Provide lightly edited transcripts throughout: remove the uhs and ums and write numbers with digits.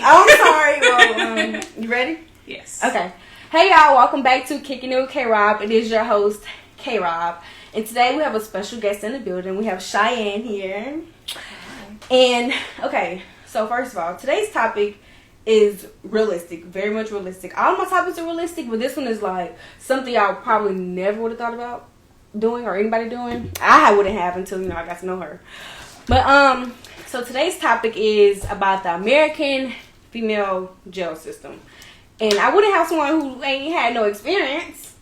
Oh, I'm sorry. Well, you ready? Yes. Okay. Hey, y'all. Welcome back to Kicking It with K-Rob. It is your host, K-Rob. And today we have a special guest in the building. We have Cheyenne here. And, okay, so first of all, today's topic is realistic. Very much realistic. All my topics are realistic, but this one is like something y'all probably never would have thought about doing or anybody doing. I wouldn't have until, I got to know her. But, so today's topic is about the American female jail system. And I wouldn't have someone who ain't had no experience.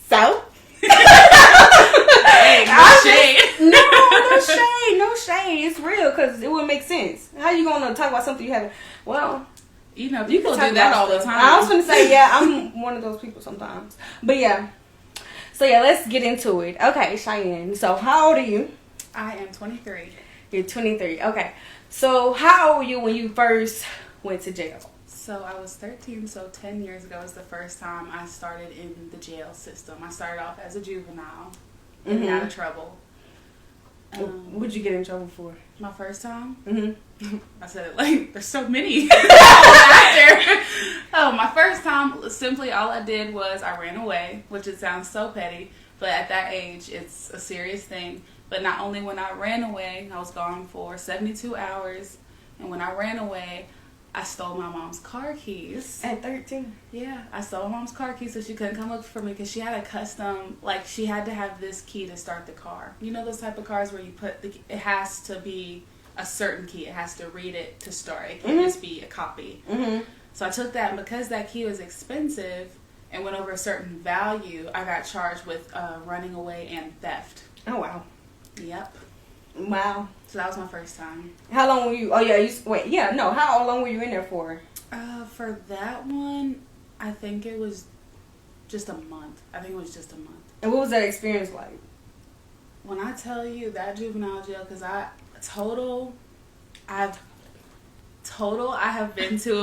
So. Hey, no shade. No shade. It's real because it wouldn't make sense. How you going to talk about something you haven't? Well. People do that all the time. I was going to say, yeah, I'm one of those people sometimes. But yeah. So yeah, let's get into it. Okay, Cheyenne. So how old are you? I am 23. You're 23. Okay. So how old were you when you first went to jail? So I was 13, so 10 years ago was the first time I started in the jail system. I started off as a juvenile and got in trouble. What'd you get in trouble for? My first time? Mm-hmm. I said it like, there's so many out there. Oh, my first time, simply all I did was I ran away, which it sounds so petty, but at that age, it's a serious thing. But not only when I ran away, I was gone for 72 hours, and when I ran away, I stole my mom's car keys. At 13? Yeah, I stole my mom's car keys so she couldn't come look for me because she had a custom, she had to have this key to start the car. You know those type of cars where you put it has to be a certain key. It has to read it to start. It can't just be a copy. Mm-hmm. So I took that, and because that key was expensive and went over a certain value, I got charged with running away and theft. Oh, wow. Yep. Wow. So that was my first time. How long were you? Oh yeah. How long were you in there for? For that one, I think it was just a month. And what was that experience like? When I tell you that juvenile jail, because I have been to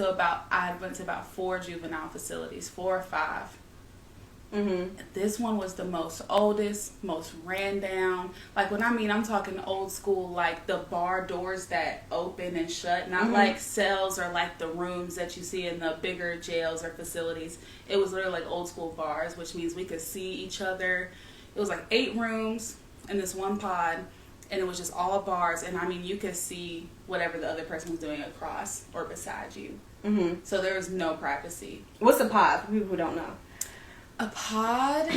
about 4 juvenile facilities, 4 or 5. Mm-hmm. This one was the most oldest, most ran down. I'm talking old school, like the bar doors that open and shut, not like cells or like the rooms that you see in the bigger jails or facilities. It was literally like old school bars, which means we could see each other. It was like 8 rooms in this one pod, and it was just all bars. And you could see whatever the other person was doing across or beside you. Mm-hmm. So there was no privacy. What's a pod for people who don't know? A pod,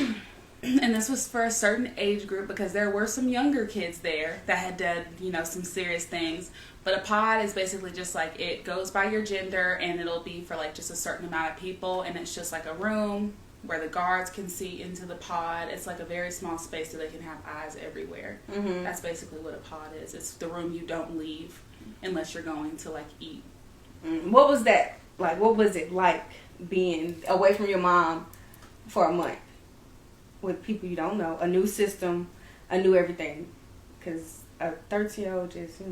and this was for a certain age group because there were some younger kids there that had done, some serious things. But a pod is basically just like it goes by your gender, and it'll be for like just a certain amount of people, and it's just like a room where the guards can see into the pod. It's like a very small space so they can have eyes everywhere. Mm-hmm. That's basically what a pod is. It's the room you don't leave unless you're going to like eat. Mm-hmm. What was that like? What was it like being away from your mom for a month with people you don't know, a new system, a new everything? Because a 13-year-old just,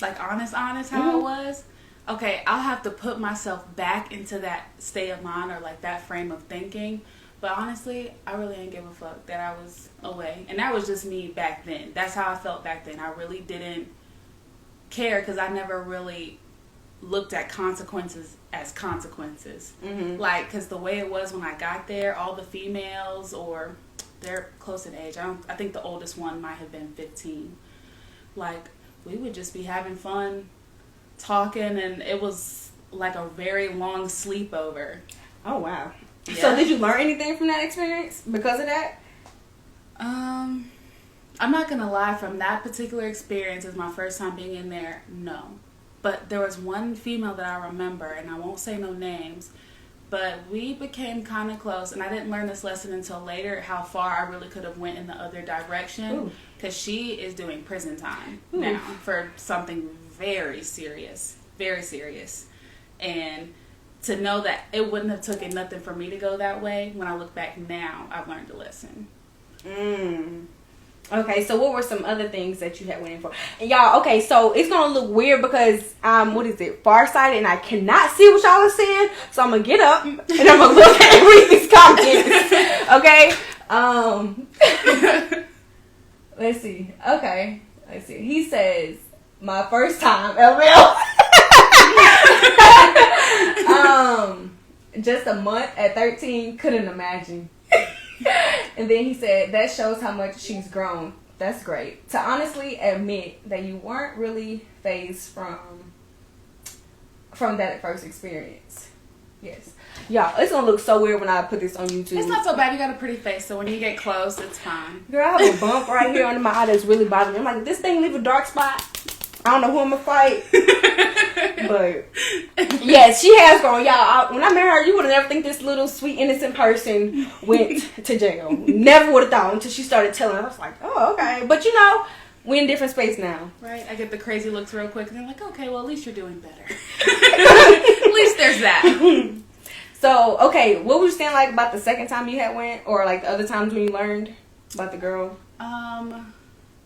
like honest how it was. Okay, I'll have to put myself back into that state of mind or like that frame of thinking. But honestly, I really didn't give a fuck that I was away, and that was just me back then. That's how I felt back then. I really didn't care because I never really looked at consequences as consequences. Mm-hmm. Because the way it was when I got there, all the females, or they're close in age, I think the oldest one might have been 15. We would just be having fun, talking, and it was like a very long sleepover. Oh, wow. Yeah. So did you learn anything from that experience because of that? I'm not going to lie, from that particular experience as my first time being in there, no. But there was one female that I remember, and I won't say no names, but we became kind of close, and I didn't learn this lesson until later, how far I really could have went in the other direction, because she is doing prison time now for something very serious, and to know that it wouldn't have taken nothing for me to go that way, when I look back now, I've learned a lesson. Okay, so what were some other things that you had went in for? And y'all, okay, so it's going to look weird because farsighted, and I cannot see what y'all are saying. So I'm going to get up, and I'm going to look and read these comments. Okay? Let's see. Okay. Let's see. He says, my first time, LL. Just a month at 13, couldn't imagine. And then he said, that shows how much she's grown. That's great. To honestly admit that you weren't really phased from that first experience. Yes. Y'all, it's gonna look so weird when I put this on YouTube. It's not so bad. You got a pretty face, so when you get close, it's fine. Girl, I have a bump right here under my eye that's really bothering me. I'm like, this thing leave a dark spot. I don't know who I'm gonna fight. But yes, she has grown. Y'all, when I met her, you would have never think this little sweet innocent person went to jail. Never would have thought until she started telling. I was like, oh, okay. But you know, we're in different space now. Right. I get the crazy looks real quick, and they're like, okay, well, at least you're doing better. At least there's that. So, okay, what was you saying like about the second time you had went, or like the other times when you learned about the girl?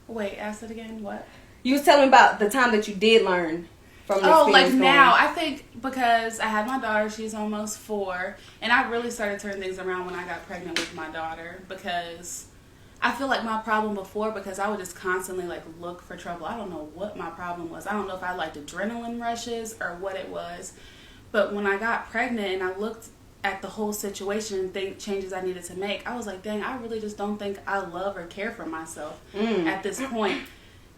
Wait, ask it again. What? You was telling me about the time that you did learn from the like experience now. going. I think because I had my daughter, she's almost 4, and I really started turning things around when I got pregnant with my daughter, because I feel like my problem before, because I would just constantly like look for trouble. I don't know what my problem was. I don't know if I liked adrenaline rushes or what it was. But when I got pregnant and I looked at the whole situation and think changes I needed to make, I was like, dang, I really just don't think I love or care for myself at this point.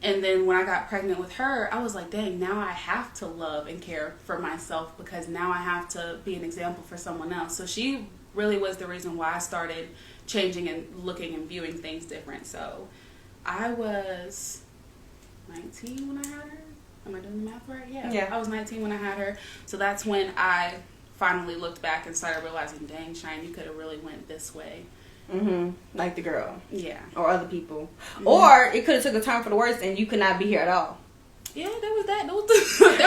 And then when I got pregnant with her, I was like, dang, now I have to love and care for myself, because now I have to be an example for someone else. So she really was the reason why I started changing and looking and viewing things different. So I was 19 when I had her. Am I doing the math right? Yeah. I was 19 when I had her. So that's when I finally looked back and started realizing, dang, Cheyenne, you could have really went this way. Mm-hmm. Like the girl. Yeah. Or other people. Mm-hmm. Or it could have took a turn for the worse and you could not be here at all. Yeah, there was that. There was different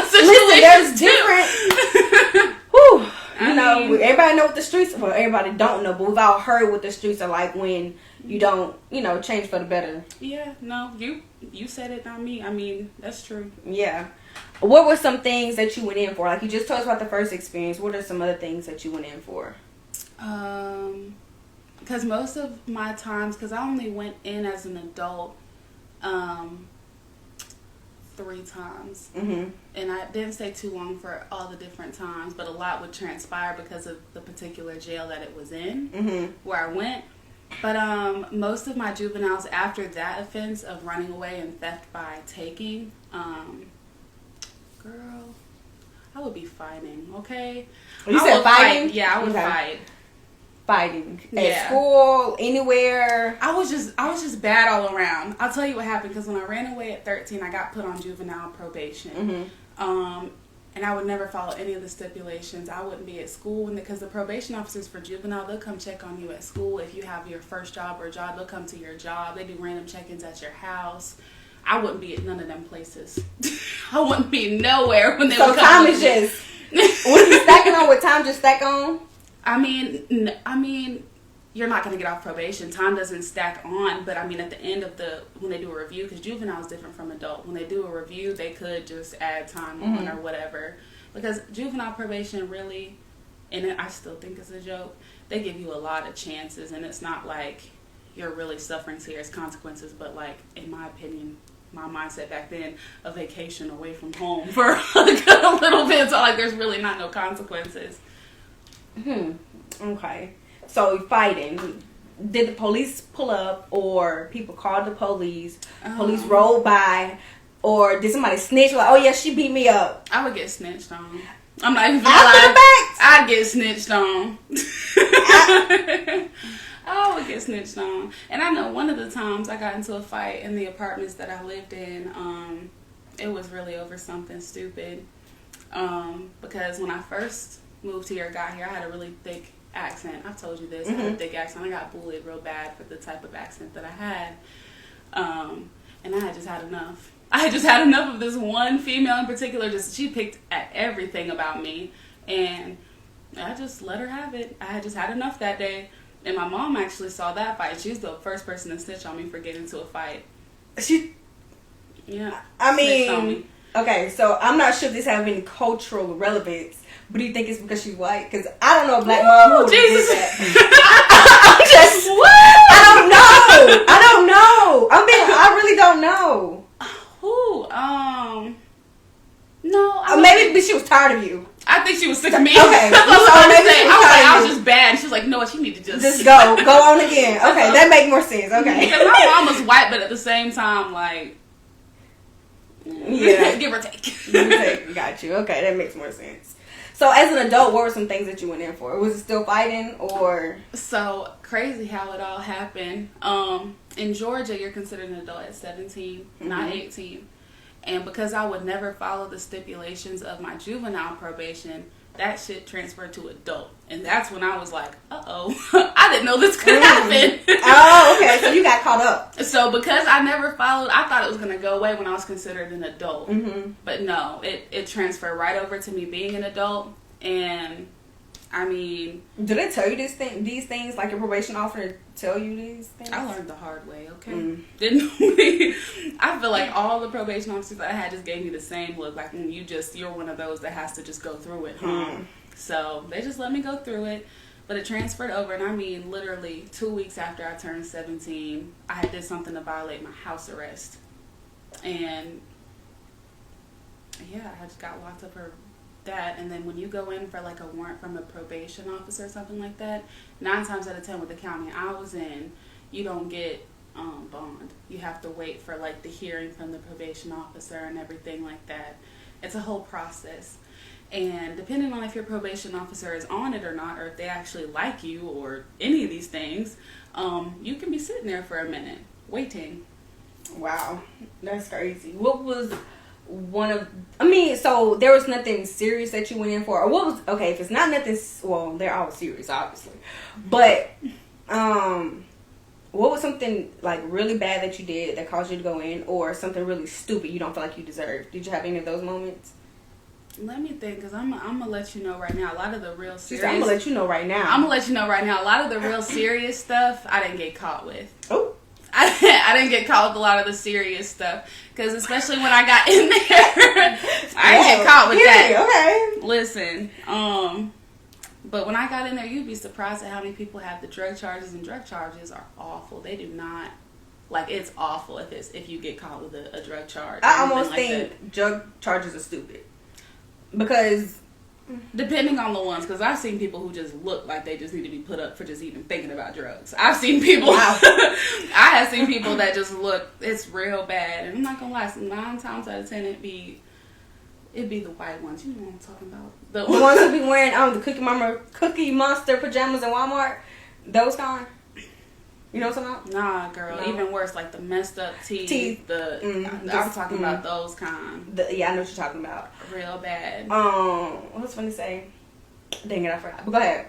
situations. Listen, there's different. Whew. You know, everybody know what the streets. Well, everybody don't know, but we've all heard what the streets are like when you don't, change for the better. Yeah. No, you said it, not me. I mean, that's true. Yeah. What were some things that you went in for? Like you just told us about the first experience. What are some other things that you went in for? Because most of my times, because I only went in as an adult 3 times. Mm-hmm. And I didn't stay too long for all the different times, but a lot would transpire because of the particular jail that it was in, where I went. But most of my juveniles after that offense of running away and theft by taking, girl, I would be fighting, okay? You said fighting? Yeah, I would fight. Fighting at school, anywhere. I was just bad all around. I'll tell you what happened, because when I ran away at 13, I got put on juvenile probation. And I would never follow any of the stipulations. I wouldn't be at school because the probation officers for juvenile, they'll come check on you at school. If you have your first job or a job, they'll come to your job. They do random check-ins at your house. I wouldn't be at none of them places. I wouldn't be nowhere when they would come. So time is just, what are you stacking on? What time just stack on? I mean, you're not going to get off probation. Time doesn't stack on, but I mean, at the end of when they do a review, because juvenile is different from adult. When they do a review, they could just add time on or whatever. Because juvenile probation really, and I still think it's a joke, they give you a lot of chances, and it's not like you're really suffering serious consequences, but like, in my opinion, my mindset back then, a vacation away from home for a little bit, so like there's really not no consequences. Okay. So fighting. Did the police pull up, or people called the police? Police rolled by, or did somebody snitch? Like, oh yeah, she beat me up. I would get snitched on. I'm not even gonna lie. I'd get snitched on. I would get snitched on. And I know one of the times I got into a fight in the apartments that I lived in, it was really over something stupid. Because when I first moved here, got here, I had a really thick accent. I've told you this. I had a thick accent. I got bullied real bad for the type of accent that I had. And I had just had enough. I had just had enough of this one female in particular. She picked at everything about me. And I just let her have it. I had just had enough that day. And my mom actually saw that fight. She was the first person to snitch on me for getting into a fight. Yeah. I mean, okay, so I'm not sure if this has any cultural relevance, but do you think it's because she's white? Because I don't know a black mom who did that. I don't know. I really don't know. Who? No. Maybe she was tired of you. I think she was sick of me. Okay. That's what I was maybe saying. she was I tired of was you. just bad. And she was like, no, you need to Just go on again. Okay, that makes more sense. Okay. Because my mom was white, but at the same time, like, yeah, give or take. Got you. Okay, that makes more sense. So, as an adult, what were some things that you went in for? Was it still fighting, or? So crazy how it all happened. In Georgia, you're considered an adult at 17, not 18. And because I would never follow the stipulations of my juvenile probation, that shit transferred to adult. And that's when I was like, uh-oh, I didn't know this could happen. Oh, okay. So you got caught up. So because I never followed, I thought it was going to go away when I was considered an adult. Mm-hmm. But no, it transferred right over to me being an adult. And I mean, do they tell you these things? Like your probation officer tell you these things? I learned the hard way. Okay, didn't we? I feel like all the probation officers that I had just gave me the same look. Like you're one of those that has to just go through it. So they just let me go through it. But it transferred over, and I mean, literally 2 weeks after I turned 17, I had did something to violate my house arrest, and yeah, I just got locked up for that. And then when you go in for like a warrant from a probation officer or something like that, 9 times out of 10 with the county I was in, you don't get bond. You have to wait for like the hearing from the probation officer and everything like that. It's a whole process. And depending on if your probation officer is on it or not, or if they actually like you or any of these things, you can be sitting there for a minute waiting. Wow, that's crazy. What was so there was nothing serious that you went in for, or what was, okay, if it's not nothing, well, they're all serious, obviously, but, what was something, like, really bad that you did that caused you to go in, or something really stupid you don't feel like you deserve? Did you have any of those moments? Let me think, because I'm going to let you know right now, a lot of the real serious... I'm going to let you know right now. I'm going to let you know right now, a lot of the real serious stuff, I didn't get caught with. Oh. I didn't get caught with a lot of the serious stuff, because especially when I got in there, I didn't get caught with that. Okay. Listen, but when I got in there, you'd be surprised at how many people have the drug charges, and drug charges are awful. They do not, like, it's awful if you get caught with a drug charge. I almost think drug charges are stupid, because depending on the ones, because I've seen people who just look like they just need to be put up for just even thinking about drugs. I've seen people, wow. I have seen people that just look, it's real bad. And I'm not going to lie, 9 times out of 10 it'd be the white ones. You know what I'm talking about. The ones who be wearing the Cookie Monster pajamas in Walmart. Those kind. You know what I'm talking about? Nah, girl. No. Even worse, like the messed up teeth. I'm talking about those kind. Yeah, I know what you're talking about. Real bad. What was I going to say? Dang it, I forgot. But go ahead.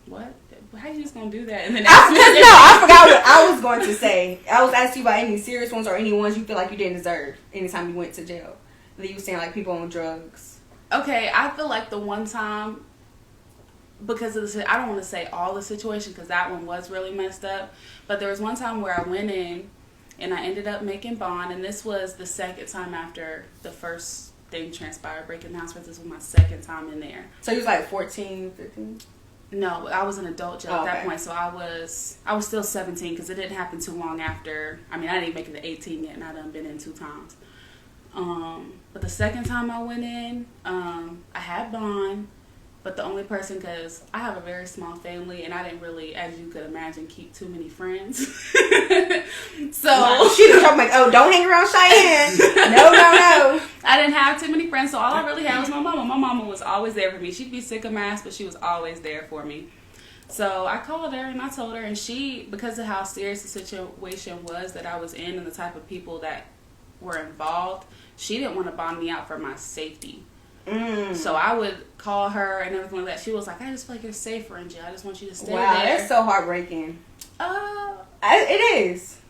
What? How you just gonna do that? And then I forgot what I was going to say. I was asking you about any serious ones or any ones you feel like you didn't deserve anytime you went to jail. That you were saying, like, people on drugs. Okay, I feel like the one time, because of I don't want to say all the situation, because that one was really messed up, but there was one time where I went in and I ended up making bond, and this was the second time after the first thing transpired, breaking the house, but this was my second time in there. So you was like 14, 15? No, I was an adult jail at that point, so I was still 17, because it didn't happen too long after. I mean, I didn't make it to 18 yet, and I done been in 2 times. But the second time I went in, I had bond, but the only person, because I have a very small family, and I didn't really, as you could imagine, keep too many friends. So she was like, oh, don't hang around Cheyenne. No. I didn't have too many friends, so all I really had was my mama. My mama was always there for me. She'd be sick of my ass, but she was always there for me. So I called her and I told her, and she, because of how serious the situation was that I was in and the type of people that were involved, she didn't want to bond me out for my safety. So I would call her and everything like that. She was like, I just feel like you're safer in jail. I just want you to stay there. Wow, that's so heartbreaking. It is.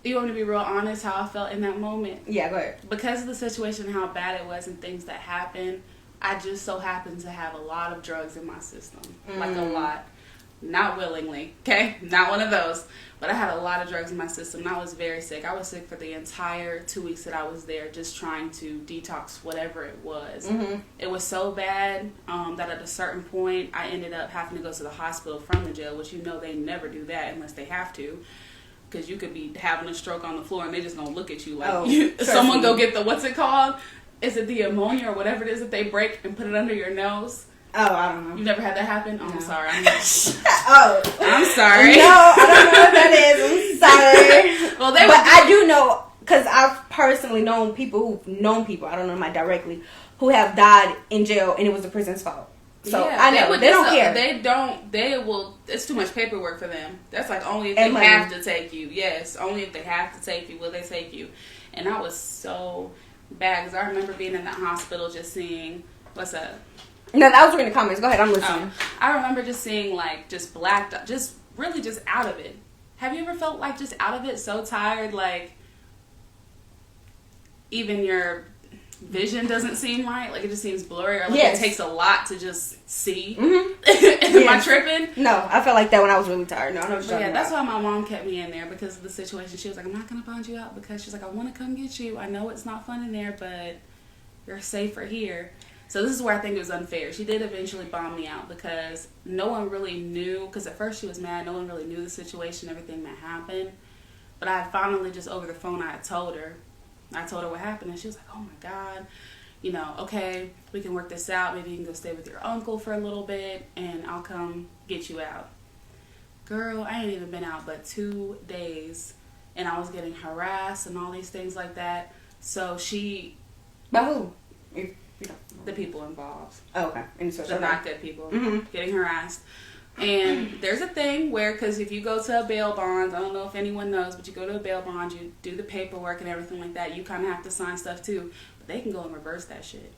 You want me to be real honest how I felt in that moment? Yeah, go ahead. Because of the situation, how bad it was and things that happened, I just so happened to have a lot of drugs in my system. Like a lot. Not willingly, okay? Not one of those. But I had a lot of drugs in my system, and I was very sick. I was sick for the entire 2 weeks that I was there, just trying to detox whatever it was. It was so bad that at a certain point, I ended up having to go to the hospital from the jail, which you know they never do that unless they have to, because you could be having a stroke on the floor and they just gonna look at you like trust someone me. go get the what's it called? Is it the ammonia or whatever it is that they break and put it under your nose? Oh, I don't know. You never had that happen? Oh, No. I'm sorry. Oh, I'm sorry. No, I don't know what that is. I'm sorry. Well, they but I do know, because I've personally known people who've known people, I don't know them directly, who have died in jail and it was the prison's fault. So yeah, I know they don't care. They will. It's too much paperwork for them. That's like only if And they money. have to take you. Yes, only if they have to take you will they take you. And I was so bad because I remember being in that hospital just seeing what's up. No, that was reading the comments. Go ahead, I'm listening. I remember just seeing like just blacked, just really just out of it. Have you ever felt like just out of it, so tired, like even your vision doesn't seem right, like it just seems blurry, or like Yes. it takes a lot to just see? Mm-hmm. Am I tripping? No, I felt like that when I was really tired. No, I know what you're But yeah, talking that's about. why my mom kept me in there because of the situation. She was like, I'm not going to bond you out because she's like, I want to come get you. I know it's not fun in there, but you're safer here. So this is where I think it was unfair. She did eventually bond me out because no one really knew, because at first she was mad. No one really knew the situation, everything that happened. But I finally just over the phone, I told her what happened. And she was like, oh my God, you know, okay, we can work this out. Maybe you can go stay with your uncle for a little bit and I'll come get you out. Girl, I ain't even been out but 2 days and I was getting harassed and all these things like that. So she... By who? If you don't. The people involved. Oh, okay. And so The not dead people. Mm-hmm. Getting harassed. And there's a thing where, because if you go to a bail bond, I don't know if anyone knows, but you go to a bail bond, you do the paperwork and everything like that, you kind of have to sign stuff too. But they can go and reverse that shit.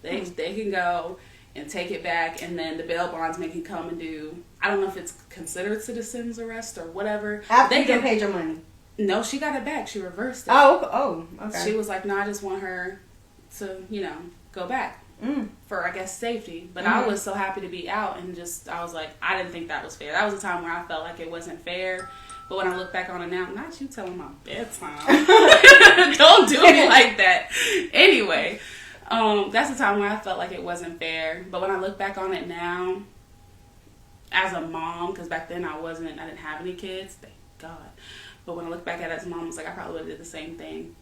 They can go and take it back, and then the bail bondsman can come and do, I don't know if it's considered citizen's arrest or whatever. After They you can paid your money. No, she got it back. She reversed it. Oh, okay. She was like, no, I just want her to, you know, go back. For, I guess, safety. But I was so happy to be out and just, I was like, I didn't think that was fair. That was a time where I felt like it wasn't fair. But when I look back on it now, not you telling my bedtime. Don't do me like that. Anyway, that's the time where I felt like it wasn't fair. But when I look back on it now, as a mom, because back then I didn't have any kids, thank God. But when I look back at it as a mom, it's like I probably would have did the same thing.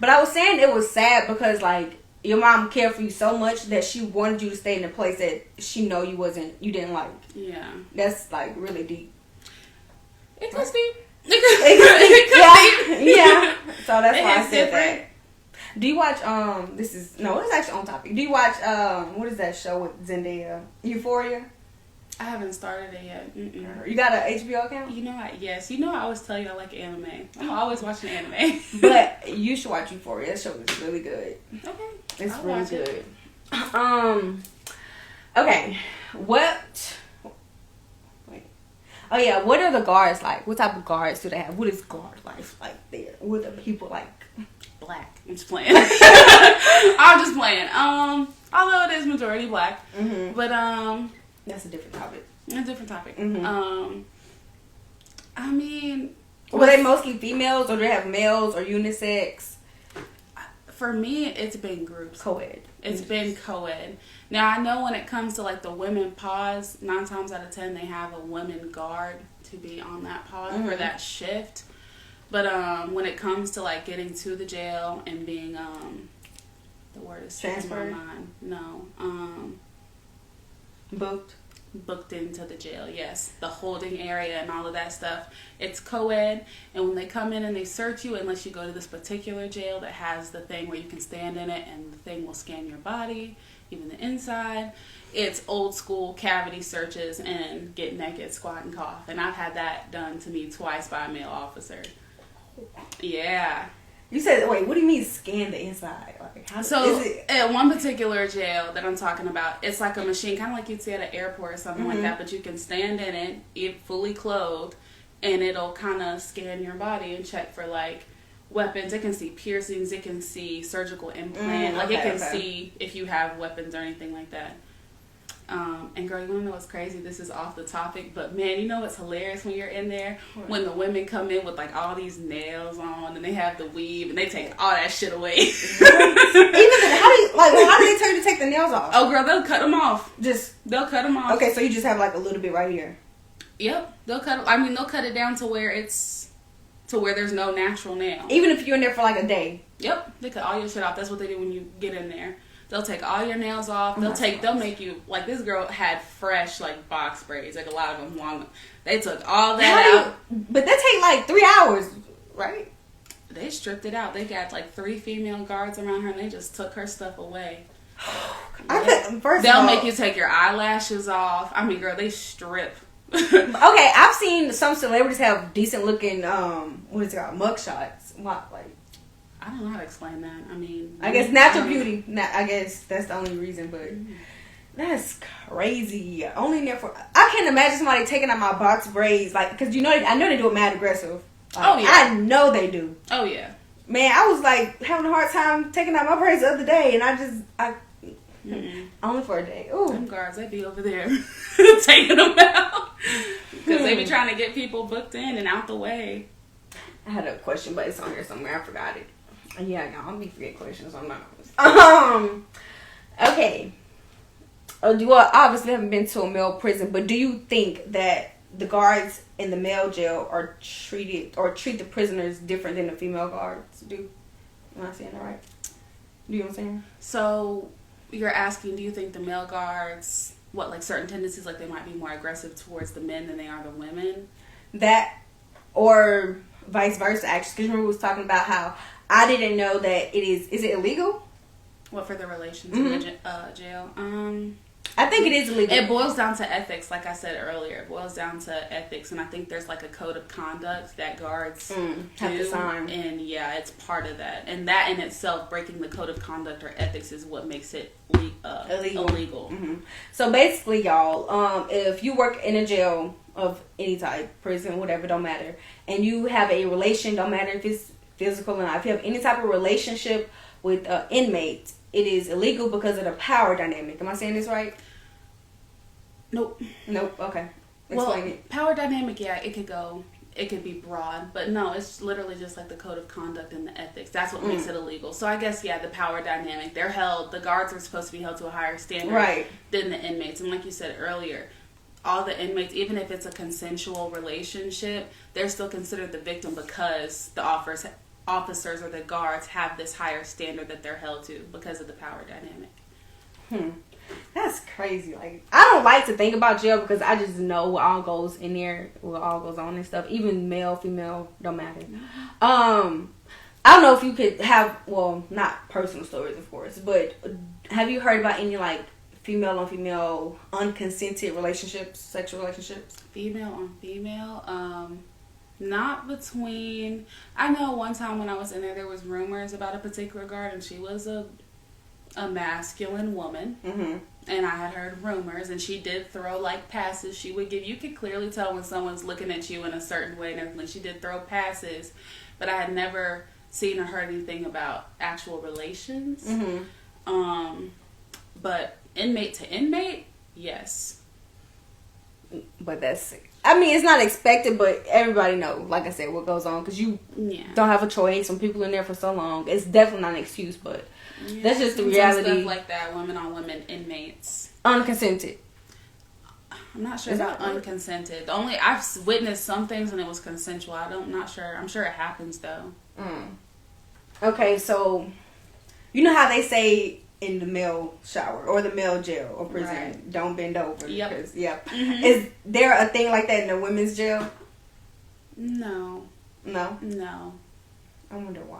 But I was saying it was sad because, like, your mom cared for you so much that she wanted you to stay in a place that she know you didn't like. Yeah. That's, like, really deep. It could be. Yeah. So that's why I It's said different. that. Do you watch, it's actually on topic. Do you watch, what is that show with Zendaya? Euphoria? I haven't started it yet. Mm-mm. You got an HBO account? You know, I always tell you I like anime. I'm always watching anime. But you should watch Euphoria. That show is really good. Okay. It's I'll really watch good. it. Okay. What? Wait. Oh yeah. What are the guards like? What type of guards do they have? What is guard life like there? What are people like? Black. I'm just playing. I'm just playing. Although it is majority black, but That's a different topic. a different topic. Mm-hmm. I mean, Were they mostly females, or do they have males or unisex? for me, it's been groups. Co-ed. It's been co-ed. Now, I know when it comes to, like, the women pause, 9 times out of 10, they have a women guard to be on that pause for that shift. But when it comes to, like, getting to the jail and being, the word is transferred? in my mind. No. Booked into the jail, yes. The holding area and all of that stuff. It's co-ed, and when they come in and they search you, unless you go to this particular jail that has the thing where you can stand in it and the thing will scan your body, even the inside, it's old school cavity searches and get naked, squat, and cough. And I've had that done to me twice by a male officer. Yeah. You said, wait, what do you mean scan the inside? Like, how So, is it? at one particular jail that I'm talking about, it's like a machine, kind of like you'd see at an airport or something like that, but you can stand in it fully clothed, and it'll kind of scan your body and check for, like, weapons. It can see piercings. It can see surgical implant. It can see if you have weapons or anything like that. And girl, you want to know what's crazy? This is off the topic, but man, you know what's hilarious when you're in there? What? When the women come in with, like, all these nails on, and they have the weave, and they take all that shit away. How do they tell you to take the nails off? Oh, girl, they'll cut them off. They'll cut them off. Okay, so you just have like a little bit right here. Yep, they'll cut it down to where there's no natural nail. Even if you're in there for like a day. Yep, they cut all your shit off. That's what they do when you get in there. They'll take all your nails off. They'll make you, like, this girl had fresh, like, box braids, like a lot of them long. They took all that out. But that take like 3 hours, right? They stripped it out. They got like 3 female guards around her, and they just took her stuff away. They'll make you take your eyelashes off. I mean, girl, they strip. Okay, I've seen some celebrities have decent looking what is it called, mugshots. What, like, I don't know how to explain that. I mean, I guess natural beauty. I guess that's the only reason, but that's crazy. Only in there for, I can't imagine somebody taking out my box braids, like, because I know they do it mad aggressive. Like, oh yeah, I know they do. Oh yeah, man, I was like having a hard time taking out my braids the other day, and I only for a day. Ooh, them guards, they be over there taking them out because they be trying to get people booked in and out the way. I had a question, but it's on here somewhere. I forgot it. Yeah, y'all, be forget questions. I'm not. Okay. You obviously haven't been to a male prison, but do you think that the guards in the male jail are treat the prisoners different than the female guards do? Am I saying that right? Do you know what I'm saying? So you're asking, do you think the male guards, like certain tendencies, like they might be more aggressive towards the men than they are the women? That, or vice versa, actually. Because remember we was talking about how I didn't know that is it illegal? What, for the relations in the jail? I think it is illegal. It boils down to ethics, like I said earlier. It boils down to ethics, and I think there's like a code of conduct that guards have to sign. And yeah, it's part of that. And that in itself, breaking the code of conduct or ethics, is what makes it illegal. So basically, y'all, if you work in a jail of any type, prison, whatever, don't matter, and you have a relation, don't matter if it's physical or not, if you have any type of relationship with inmates, it is illegal because of the power dynamic. Am I saying this right? Nope. Okay. Explain it. Power dynamic, yeah, it could be broad, but no, it's literally just like the code of conduct and the ethics. That's what makes it illegal. So I guess, yeah, the power dynamic. The guards are supposed to be held to a higher standard than the inmates. And like you said earlier, all the inmates, even if it's a consensual relationship, they're still considered the victim because the officers or the guards have this higher standard that they're held to because of the power dynamic. That's crazy. Like, I don't like to think about jail because I just know what all goes in there, what all goes on and stuff. Even male, female, don't matter. I don't know if you could have, well, not personal stories, of course, but have you heard about any, like, female on female unconsented relationships, sexual relationships? Female on female? Not between... I know one time when I was in there was rumors about a particular guard, and she was a masculine woman, and I had heard rumors, and she did throw like passes. She would give, you could clearly tell when someone's looking at you in a certain way and everything. She did throw passes, but I had never seen or heard anything about actual relations. But inmate to inmate, yes. But that's, I mean, it's not expected, but everybody know, like I said, what goes on, because you don't have a choice. When people in there for so long, it's definitely not an excuse, but that's just the reality. Stuff like that, women on women inmates. Unconsented. I'm not sure about unconsented. I've witnessed some things and it was consensual. I'm not sure. I'm sure it happens though. Okay, so you know how they say in the male shower or the male jail or prison, don't bend over. Yep. Is there a thing like that in the women's jail? No. I wonder why.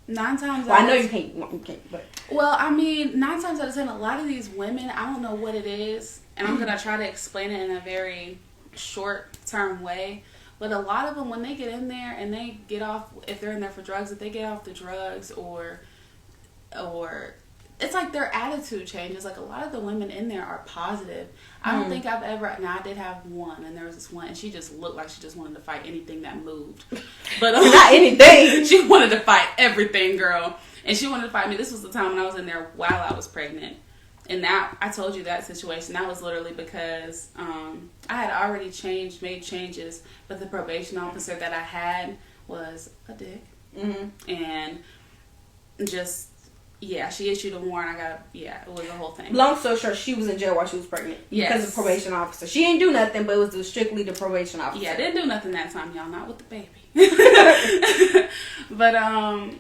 9 times I know you can't, but... Well, I mean, 9 times out of 10, a lot of these women, I don't know what it is, and I'm going to try to explain it in a very short-term way, but a lot of them, when they get in there and they get off, if they're in there for drugs, if they get off the drugs or it's like their attitude changes. Like, a lot of the women in there are positive. I don't think I've ever... Now, I did have one, and there was this one, and she just looked like she just wanted to fight anything that moved. But not anything. She wanted to fight everything, girl. And she wanted to fight me. This was the time when I was in there while I was pregnant. And that, I told you that situation, that was literally because I had already made changes, but the probation officer that I had was a dick. And just... Yeah, she issued a warrant. It was a whole thing. Long story short, she was in jail while she was pregnant. Yes. Because of probation officer. She didn't do nothing, but it was strictly the probation officer. Yeah, didn't do nothing that time, y'all. Not with the baby. But, I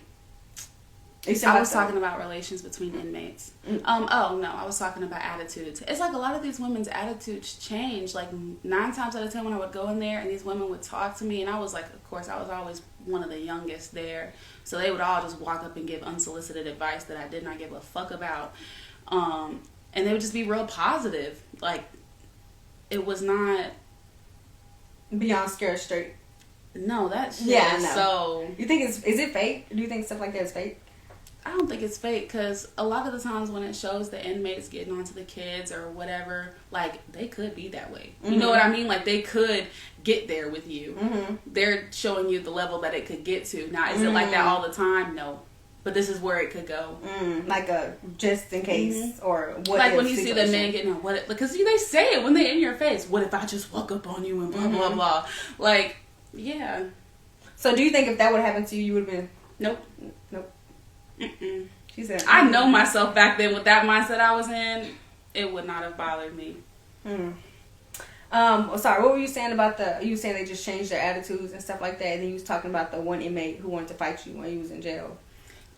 was talking about relations between inmates. I was talking about attitudes. It's like a lot of these women's attitudes change. Like 9 times out of 10 when I would go in there and these women would talk to me, and I was like, of course, I was always one of the youngest there. So they would all just walk up and give unsolicited advice that I did not give a fuck about. And they would just be real positive. Like, it was not... Beyond scared straight. No, that shit is so... You think is it fake? Do you think stuff like that is fake? I don't think it's fake, because a lot of the times when it shows the inmates getting onto the kids or whatever, like, they could be that way. Mm-hmm. You know what I mean? Like, they could get there with you. Mm-hmm. They're showing you the level that it could get to. Now, is it like that all the time? No. But this is where it could go. Like a just in case or what like when you see the men getting on because they say it when they're in your face. What if I just walk up on you and blah, blah, blah. Like, yeah. So do you think if that would happen to you, you would have been... Nope. Mm-mm. She said, I know myself back then with that mindset I was in, it would not have bothered me. Sorry, what were you saying about you were saying they just changed their attitudes and stuff like that, and then you was talking about the one inmate who wanted to fight you when he was in jail.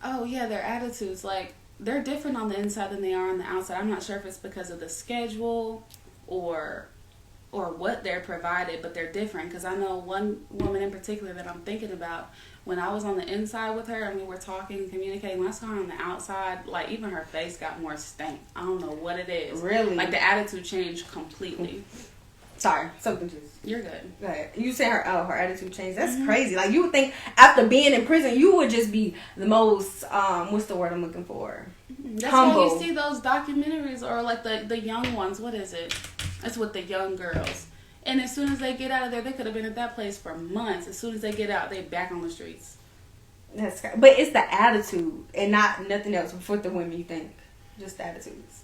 Oh, yeah, their attitudes, like, they're different on the inside than they are on the outside. I'm not sure if it's because of the schedule or what they're provided, but they're different, because I know one woman in particular that I'm thinking about. When I was on the inside with her and we were talking and communicating, when I saw her on the outside, like, even her face got more stank. I don't know what it is. Really? Like, the attitude changed completely. Sorry, something just... You're good. Go ahead. You say her attitude changed. That's crazy. Like, you would think after being in prison, you would just be the most, what's the word I'm looking for? That's humble. Why you see those documentaries or, like, the young ones. What is it? It's with the young girls. And as soon as they get out of there, they could have been at that place for months. As soon as they get out, they back on the streets. That's crazy. But it's the attitude and not nothing else for the women, you think? Just the attitudes.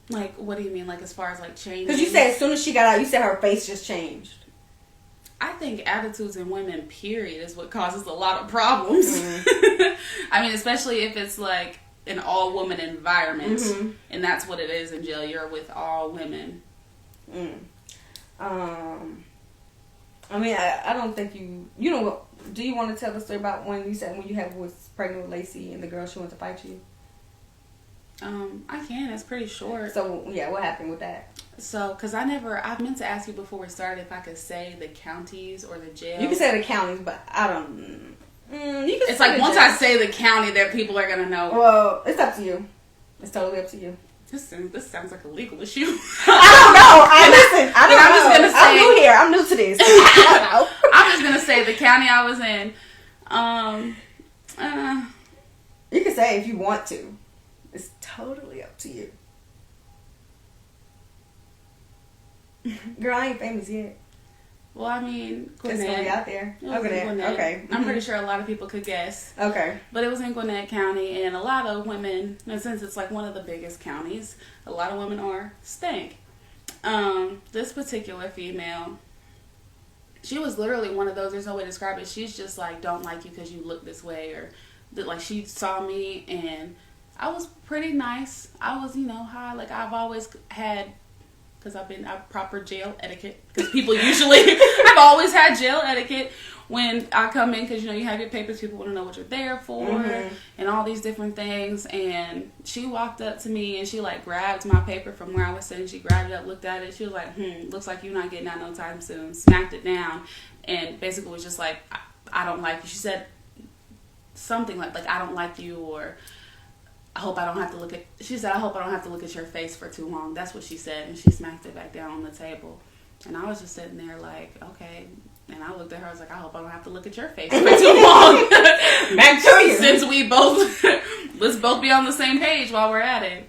Like, what do you mean? Like, as far as, like, changing? Because you said as soon as she got out, you said her face just changed. I think attitudes in women, period, is what causes a lot of problems. Mm-hmm. I mean, especially if it's, like, an all-woman environment. Mm-hmm. And that's what it is in jail. You're with all women. I mean, I don't think you know, do you want to tell the story about when you said when you was pregnant with Lacey and the girl she wanted to fight you? I can. It's pretty short. So, yeah, what happened with that? So, because I meant to ask you before we started if I could say the counties or the jail. You can say the counties, but I don't... it's like once I say the county that people are going to know. Well, it's up to you. It's totally up to you. This sounds like a legal issue. I don't know. I'm just gonna say, I'm new here. I'm new to this. I don't know. I'm just gonna say the county I was in. You can say if you want to. It's totally up to you. Girl, I ain't famous yet. Well, I mean, Gwinnett. It's gonna be out there. Gwinnett. Okay. I'm pretty sure a lot of people could guess. Okay. But it was in Gwinnett County, and a lot of women, and since it's like one of the biggest counties, a lot of women are stank. This particular female, she was literally one of those, there's no way to describe it. She's just like, don't like you because you look this way, or like she saw me, and I was pretty nice. I was, high. Like I've always had... because I've proper jail etiquette. Because people usually, I've always had jail etiquette when I come in. Because, you have your papers. People want to know what you're there for. Mm-hmm. And all these different things. And she walked up to me and she, like, grabbed my paper from where I was sitting. She grabbed it up, looked at it. She was like, looks like you're not getting out no time soon. Smacked it down. And basically was just like, I don't like you. She said something like I don't like you, or... I hope I don't have to look at your face for too long. That's what she said. And she smacked it back down on the table. And I was just sitting there like, okay. And I looked at her. I was like, I hope I don't have to look at your face for too long. Back to you. Since let's both be on the same page while we're at it.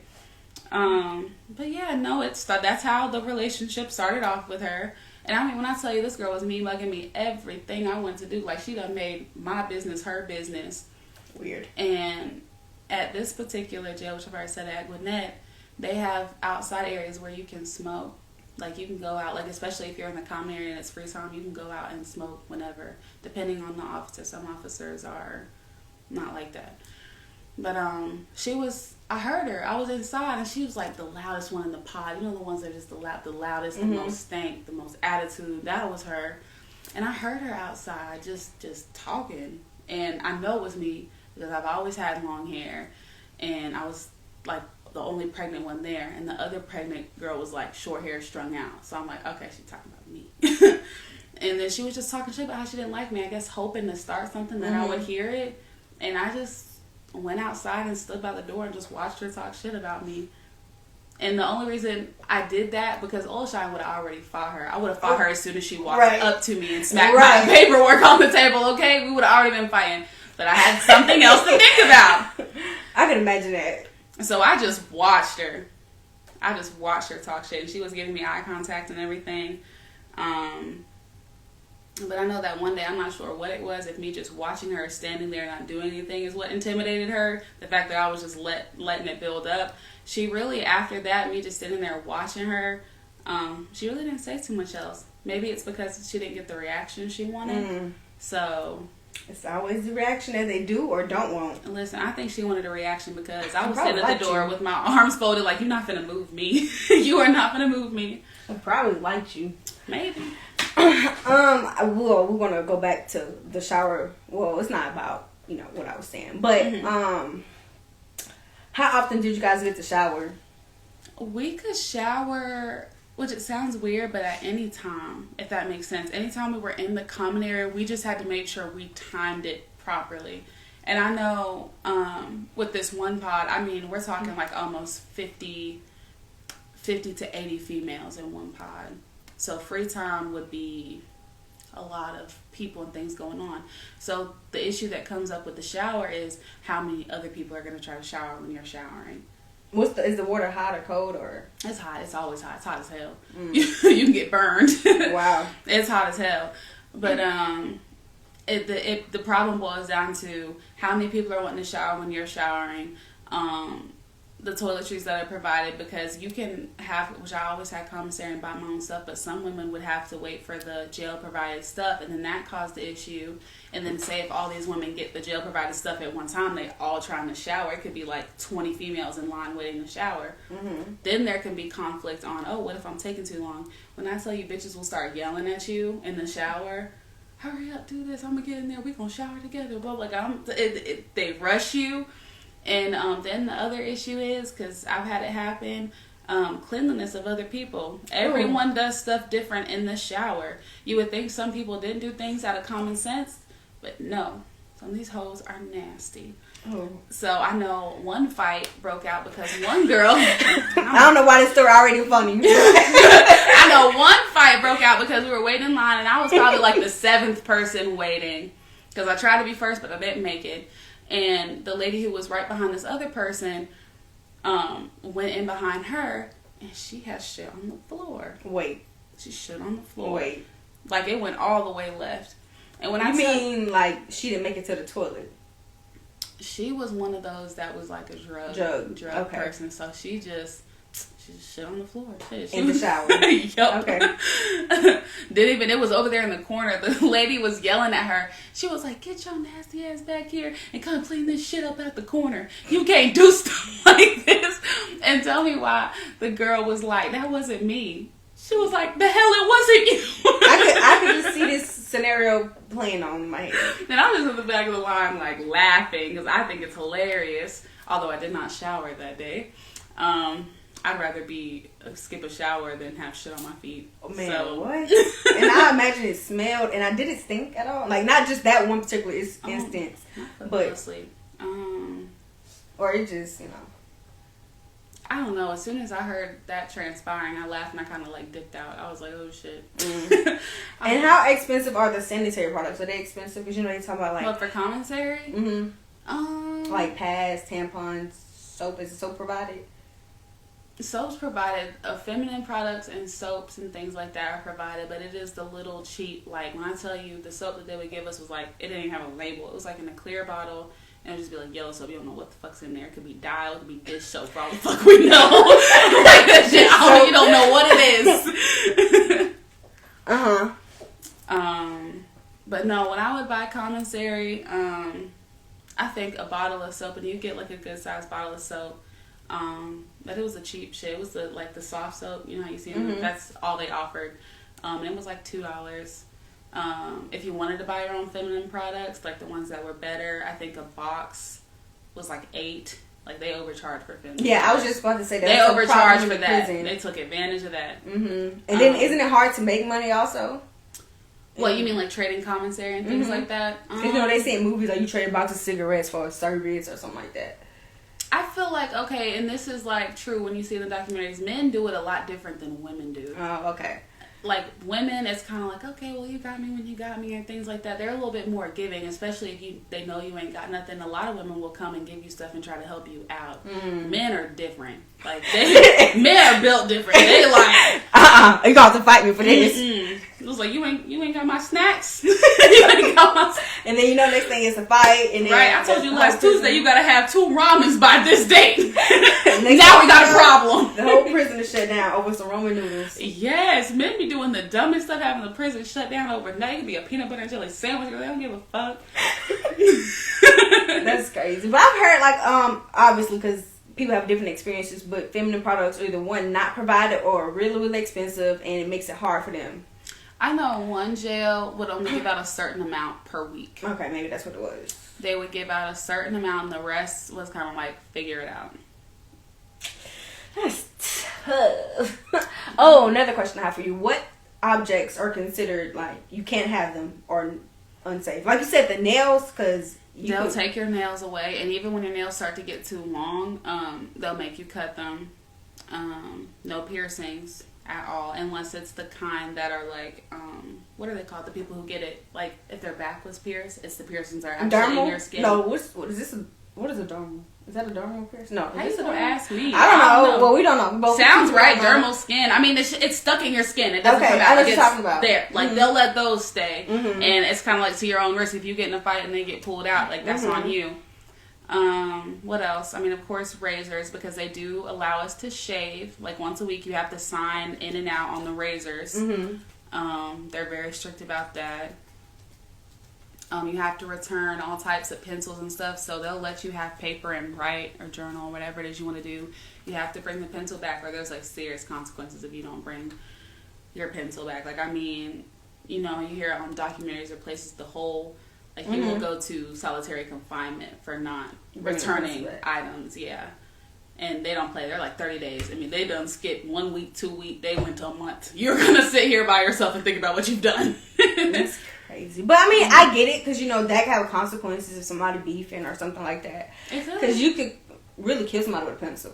But yeah, no, that's how the relationship started off with her. And I mean, when I tell you this girl was me mugging me everything I wanted to do, like she done made my business her business. Weird. And at this particular jail, which I've already said at Gwinnett, they have outside areas where you can smoke. Like, you can go out, like, especially if you're in the common area and it's free time, you can go out and smoke whenever, depending on the officer. Some officers are not like that. But I heard her. I was inside, and she was like the loudest one in the pod. You know, the ones that are just the loudest, the most stank, the most attitude. That was her. And I heard her outside just talking. And I know it was me because I've always had long hair. And I was like the only pregnant one there. And the other pregnant girl was like short hair, strung out. So I'm like, okay, she's talking about me. And then she was just talking shit about how she didn't like me. I guess hoping to start something that I would hear it. And I just went outside and stood by the door and just watched her talk shit about me. And the only reason I did that, because Old Shine would have already fought her. I would have fought her as soon as she walked up to me and smacked my paperwork on the table, okay? We would have already been fighting. But I had something else to think about. I can imagine that. So I just watched her. I just watched her talk shit. And she was giving me eye contact and everything. But I know that one day, I'm not sure what it was, if me just watching her standing there not doing anything is what intimidated her. The fact that I was just letting it build up. She really, after that, me just sitting there watching her, she really didn't say too much else. Maybe it's because she didn't get the reaction she wanted. So it's always the reaction that they do or don't want. Listen, I think she wanted a reaction because I was sitting at the door with my arms folded like, you're not finna move me. You are not finna move me. I probably liked you. Maybe. Well, we're gonna go back to the shower. Well, it's not about, you know, what I was saying, but how often did you guys get to shower? We could shower, which it sounds weird, but at any time, if that makes sense. Anytime we were in the common area, we just had to make sure we timed it properly. And I know with this one pod, I mean, we're talking like almost 50 to 80 females in one pod. So free time would be a lot of people and things going on. So the issue that comes up with the shower is how many other people are going to try to shower when you're showering. Is the water hot or cold or? It's hot. It's always hot. It's hot as hell. You can get burned. Wow. It's hot as hell. But the problem boils down to how many people are wanting to shower when you're showering. The toiletries that are provided, because you can have, which I always had commissary and buy my own stuff, but some women would have to wait for the jail provided stuff, and then that caused the issue. And then say if all these women get the jail provided stuff at one time, they all trying to shower. It could be like 20 females in line waiting to shower. Then there can be conflict on, oh, what if I'm taking too long? When I tell you, bitches will start yelling at you in the shower. Hurry up, do this. I'm gonna get in there. We gonna shower together. Blah, like they rush you. And then the other issue is, because I've had it happen, cleanliness of other people. Everyone does stuff different in the shower. You would think some people didn't do things out of common sense, but no. Some of these hoes are nasty. So I know one fight broke out because one girl... I don't know why this story already funny. I know one fight broke out because we were waiting in line, and I was probably like the 7th person waiting. Because I tried to be first, but I didn't make it. And the lady who was right behind this other person went in behind her, and she has shit on the floor. Wait. She shit on the floor. Wait. Like, it went all the way left. And when like, she didn't make it to the toilet? She was one of those that was like a drug person. So she just shit on the floor. In the shower. Yup. Okay. It was over there in the corner. The lady was yelling at her. She was like, get your nasty ass back here and come clean this shit up at the corner. You can't do stuff like this. And tell me why the girl was like, that wasn't me. She was like, the hell it wasn't you. I could just see this scenario playing on my head. And I'm just in the back of the line like laughing because I think it's hilarious. Although I did not shower that day. I'd rather skip a shower than have shit on my feet. Oh, man, what? And I imagine it smelled, and did it stink at all? Like, not just that one particular instance, but asleep. Or it just, you know. I don't know. As soon as I heard that transpiring, I laughed and I kind of like dipped out. I was like, oh shit. And how expensive are the sanitary products? Are they expensive? Because you know you talk about like. What, for commissary? Like pads, tampons, soap. Is the soap provided? Soaps provided, feminine products and soaps and things like that are provided, but it is the little cheap, like when I tell you the soap that they would give us was like, it didn't even have a label. It was like in a clear bottle, and it would just be like yellow soap. You don't know what the fuck's in there. It could be Dial, it could be dish soap, for all the fuck we know. Like that shit, you don't know what it is. But no, when I would buy commissary, I think a bottle of soap, and you get like a good sized bottle of soap. But it was a cheap shit. It was the soft soap. You know how you see them? That's all they offered. It was like $2. If you wanted to buy your own feminine products, like the ones that were better, I think a box was like $8. Like they overcharged for feminine. Yeah, products. I was just about to say that. They overcharged for that. Prison. They took advantage of that. And then isn't it hard to make money also? What, you mean like trading commissary and things like that? You know, they say in movies like you trade a box of cigarettes for a service or something like that. I feel like, okay, and this is like true when you see the documentaries, men do it a lot different than women do. Oh, okay. Like women, it's kind of like, okay, well, you got me when you got me and things like that. They're a little bit more giving, especially if they know you ain't got nothing. A lot of women will come and give you stuff and try to help you out. Men are different. Like men are built different. They like, you got to fight me for this. It was like, you ain't got my snacks. You ain't got my. And then next thing is a fight. And then right, I told you last Tuesday you gotta have 2 ramens by this date. Now we got a problem. The whole prison is shut down over some ramen noodles. Yes, men be doing the dumbest stuff, having the prison shut down overnight. It could be a peanut butter and jelly sandwich. They don't give a fuck. That's crazy. But I've heard like obviously because people have different experiences, but feminine products are either one not provided or really really expensive, and it makes it hard for them. I know one jail would only give out a certain amount per week. Okay, maybe that's what it was. They would give out a certain amount, and the rest was kind of like figure it out. That's tough. Oh, another question I have for you: what objects are considered like you can't have them or unsafe? Like you said, the nails, because they'll take your nails away, and even when your nails start to get too long, they'll make you cut them. No piercings at all, unless it's the kind that are like, what are they called? The people who get it, like if their back was pierced, it's the piercings that are actually in your skin. No, what is this? What is a dermal? Is that a dermal piercing? No. How you gonna ask me? I don't know. Well, we don't know. Both sounds right. Dermal skin. I mean, it's stuck in your skin. It doesn't come out. I know what you're talking about. There, like they'll let those stay, and it's kind of like to your own risk. If you get in a fight and they get pulled out, like that's on you. What else? I mean, of course, razors, because they do allow us to shave. Like once a week, you have to sign in and out on the razors. They're very strict about that. You have to return all types of pencils and stuff, so they'll let you have paper and write or journal or whatever it is you want to do. You have to bring the pencil back, or there's like serious consequences if you don't bring your pencil back. Like, I mean, you know, you hear on documentaries or places the whole, like, you will go to solitary confinement for not returning items, and they don't play. They're like 30 days. I mean, they done skipped 1 week, 2 weeks, they went to a month. You're gonna sit here by yourself and think about what you've done. That's crazy. But I mean, I get it, because you know that can have consequences if somebody beefing or something like that. Because you could really kill somebody with a pencil.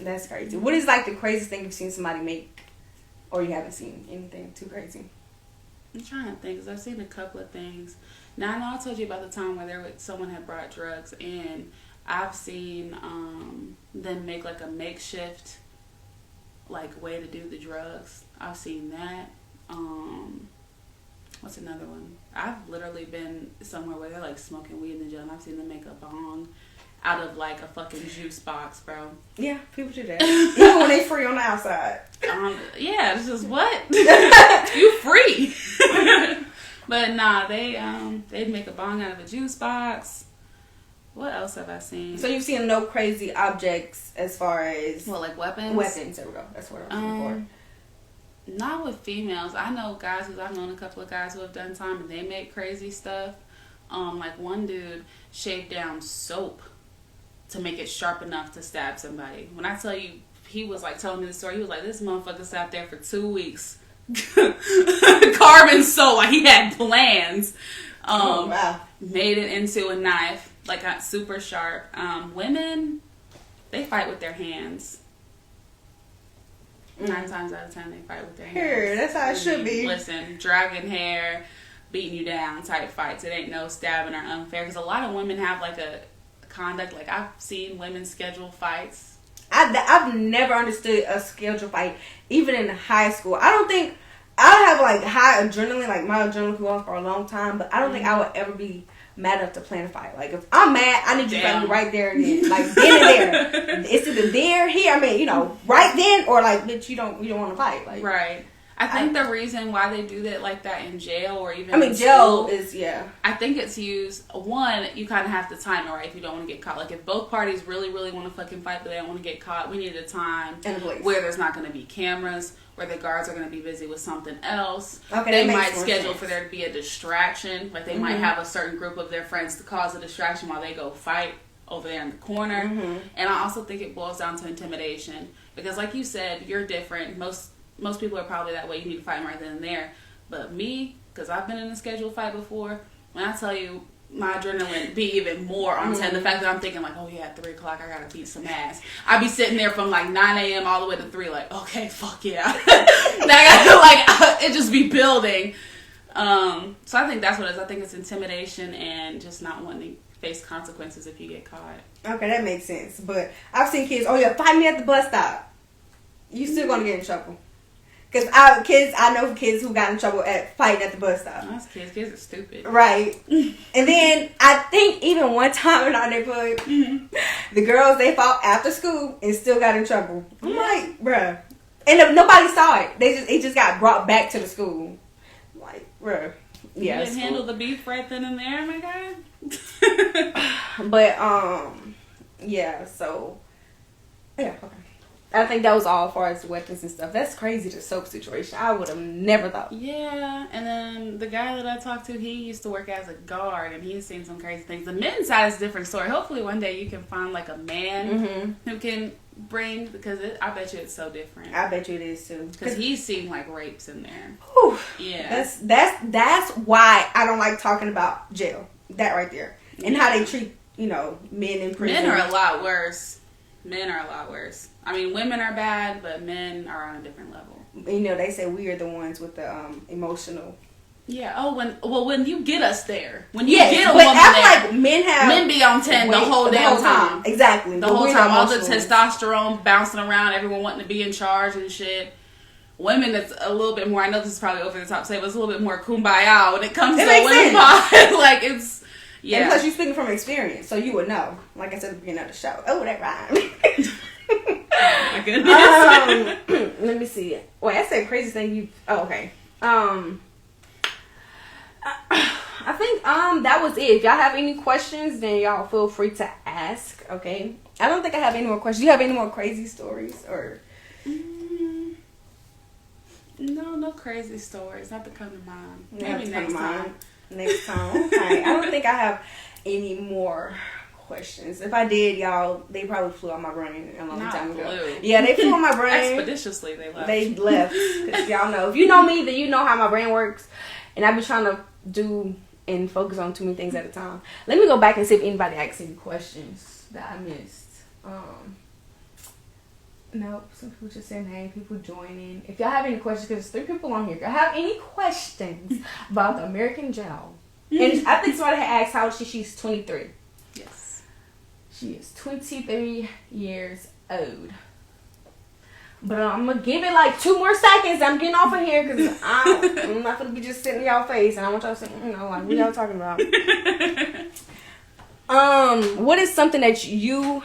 That's crazy. What is like the craziest thing you've seen somebody make, or you haven't seen anything too crazy? I'm trying to think, because I've seen a couple of things. Now, I know I told you about the time where someone had brought drugs, and I've seen them make like a makeshift like way to do the drugs. I've seen that. What's another one? I've literally been somewhere where they're like smoking weed in the jail, and I've seen them make a bong out of like a fucking juice box, bro. Yeah, people do that. Even when they free on the outside. Yeah, it's just what? You free. But nah, they'd make a bong out of a juice box. What else have I seen? So you've seen no crazy objects as far as like weapons? Weapons, there we go. That's what I was looking for. Not with females. I know guys, because I've known a couple of guys who have done time and they make crazy stuff. Like one dude shaved down soap to make it sharp enough to stab somebody. When I tell you, he was like telling me the story, he was like, this motherfucker sat there for 2 weeks carving soap. Like he had plans. Wow. Made it into a knife, like got super sharp. Women, they fight with their hands. 9 times out of 10 they fight with their hands. Here, that's how it should be. Listen, dragging hair, beating you down type fights. It ain't no stabbing or unfair, because a lot of women have like a conduct. Like I've seen women schedule fights. I've never understood a scheduled fight, even in high school. I don't think I have like high adrenaline, like my adrenaline go on for a long time, but I don't think I would ever be mad enough to plan a fight. Like if I'm mad, I need you to fight me right there and then, like then and there. It's either there, here. I mean, you know, right then, or like, bitch, you don't want to fight. Like right. I think the reason why they do that like that in jail or even jail school, is, yeah. I think it's used, one, you kind of have to time it right if you don't want to get caught. Like, if both parties really, really want to fucking fight but they don't want to get caught, we need a time where there's not going to be cameras, where the guards are going to be busy with something else. Okay, they might schedule for there to be a distraction. Like, they might have a certain group of their friends to cause a distraction while they go fight over there in the corner. And I also think it boils down to intimidation. Because like you said, you're different. Most people are probably that way. You need to fight them right then and there. But me, because I've been in a scheduled fight before, when I tell you my adrenaline be even more on 10, the fact that I'm thinking like, oh yeah, at 3 o'clock I gotta beat some ass. I'd be sitting there from like 9 a.m. all the way to 3 like, okay, fuck yeah. It just be building. So I think that's what it is. I think it's intimidation and just not wanting to face consequences if you get caught. Okay, that makes sense. But I've seen kids, oh yeah, fight me at the bus stop. You still gonna get in trouble. Because I know kids who got in trouble at fighting at the bus stop. That's kids. Kids are stupid. Right. And then I think even one time in our neighborhood, the girls, they fought after school and still got in trouble. I'm like, bruh. And nobody saw it. It just got brought back to the school. I'm like, bruh. Yeah, you didn't handle the beef right then and there, my God. But, yeah, so, yeah, okay. I think that was all as far as weapons and stuff. That's crazy, the soap situation. I would have never thought. Yeah, and then the guy that I talked to, he used to work as a guard, and he's seen some crazy things. The men's side is a different story. Hopefully one day you can find, like, a man who can bring, because I bet you it's so different. I bet you it is, too. Because he's seen, like, rapes in there. Whew. Yeah. That's why I don't like talking about jail. That right there. And how they treat, men in prison. Men are a lot worse. I mean, women are bad, but men are on a different level. They say we are the ones with the emotional. Yeah. Oh, when you get us there, when you get a woman there, like men be on 10 the whole damn time. Exactly. The whole time, all the testosterone bouncing around, everyone wanting to be in charge and shit. Women, it's a little bit more. I know this is probably over the top to say, but it's a little bit more kumbaya when it comes to women. Like it's. Yeah. And plus, you're speaking from experience, so you would know. Like I said at the beginning of the show. Oh, that rhymed. Oh my goodness. Let me see. Wait, I said crazy thing you. Oh, okay. I think that was it. If y'all have any questions, then y'all feel free to ask. Okay. I don't think I have any more questions. Do you have any more crazy stories or? No crazy stories. Not to come to mind. Maybe next time. Next time. Okay. I don't think I have any more questions. If I did, y'all, they probably flew out my brain a long time ago. Yeah, they flew out my brain. Expeditiously, they left. They left. Because y'all know. If you know me, then you know how my brain works. And I be trying to do and focus on too many things at a time. Let me go back and see if anybody asked any questions that I missed. Nope. Some people just saying, hey, people joining. If y'all have any questions, because there's 3 people on here. If y'all have any questions about the American jail. And I think somebody had asked how old she's 23. Yes. She is 23 years old. But I'm going to give it like 2 more seconds. I'm getting off of here because I'm not going to be just sitting in y'all face. And I want y'all to say, like, what y'all talking about? What is something that you